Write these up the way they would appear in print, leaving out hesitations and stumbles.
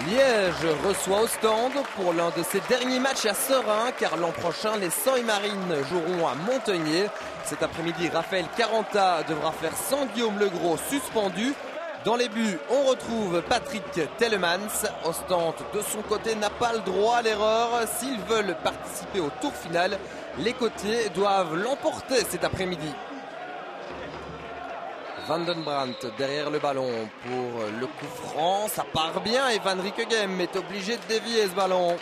Liège reçoit Ostende pour l'un de ses derniers matchs à Serein, car l'an prochain, les Sang et Marines joueront à Montagnier. Cet après-midi, Raphaël Caranta devra faire sans Guillaume Legros suspendu. Dans les buts, on retrouve Patrick Tellemans. Ostende, de son côté, n'a pas le droit à l'erreur. S'ils veulent participer au tour final, les côtiers doivent l'emporter cet après-midi. Van den Brandt derrière le ballon pour le coup franc, ça part bien et Van Riekegem est obligé de dévier ce ballon.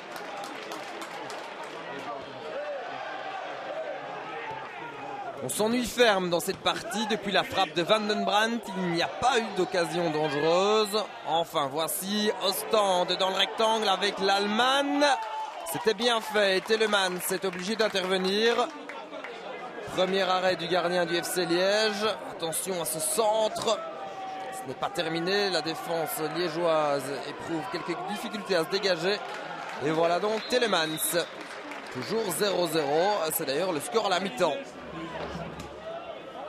On s'ennuie ferme dans cette partie depuis la frappe de Van den Brandt, il n'y a pas eu d'occasion dangereuse. Enfin voici Ostende dans le rectangle avec l'Allemagne, c'était bien fait et Tellemans est obligé d'intervenir. Premier arrêt du gardien du FC Liège. Attention à ce centre. Ce n'est pas terminé. La défense liégeoise éprouve quelques difficultés à se dégager. Et voilà donc Tellemans. Toujours 0-0. C'est d'ailleurs le score à la mi-temps.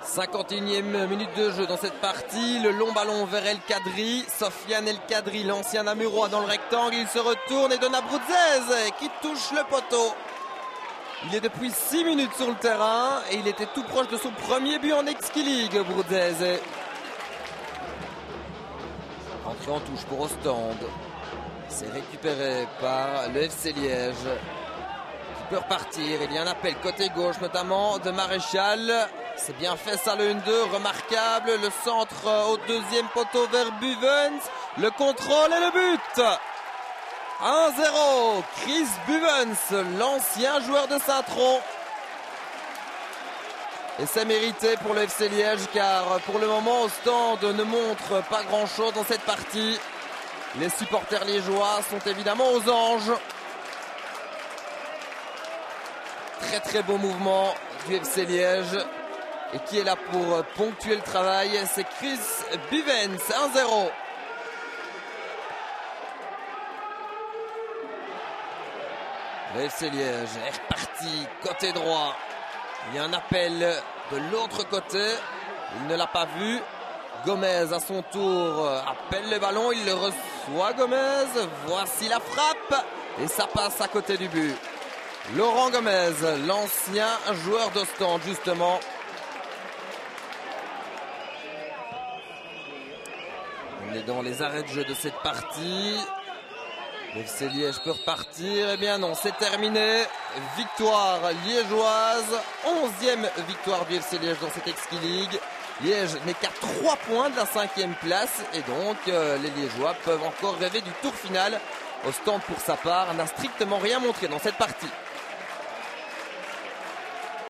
51e minute de jeu dans cette partie. Le long ballon vers El Kadri. Sofiane El Kadri, l'ancien Namurois dans le rectangle. Il se retourne et donne à Brudzez qui touche le poteau. Il est depuis 6 minutes sur le terrain et il était tout proche de son premier but en Exki League, Brudzez. Entrée en touche pour Ostende. C'est récupéré par le FC Liège. Qui peut repartir. Il y a un appel côté gauche, notamment de Maréchal. C'est bien fait ça, le 1-2, remarquable. Le centre au deuxième poteau vers Buvens. Le contrôle et le but. 1-0, Chris Buvens, l'ancien joueur de Saint-Tron. Et c'est mérité pour le FC Liège car pour le moment Ostende ne montre pas grand-chose dans cette partie. Les supporters liégeois sont évidemment aux anges. Très très beau mouvement du FC Liège. Et qui est là pour ponctuer le travail, c'est Chris Buvens, 1-0. Le FC Liège est reparti côté droit. Il y a un appel de l'autre côté. Il ne l'a pas vu. Gomez à son tour appelle le ballon. Il le reçoit Gomez. Voici la frappe. Et ça passe à côté du but. Laurent Gomez, l'ancien joueur d'Ostende justement. On est dans les arrêts de jeu de cette partie. Le FC Liège peut repartir. Eh bien non, c'est terminé. Victoire liégeoise. 11e victoire du FC Liège dans cette Exki League. Liège n'est qu'à 3 points de la 5e place. Et donc, les Liégeois peuvent encore rêver du tour final. Ostende, pour sa part, n'a strictement rien montré dans cette partie.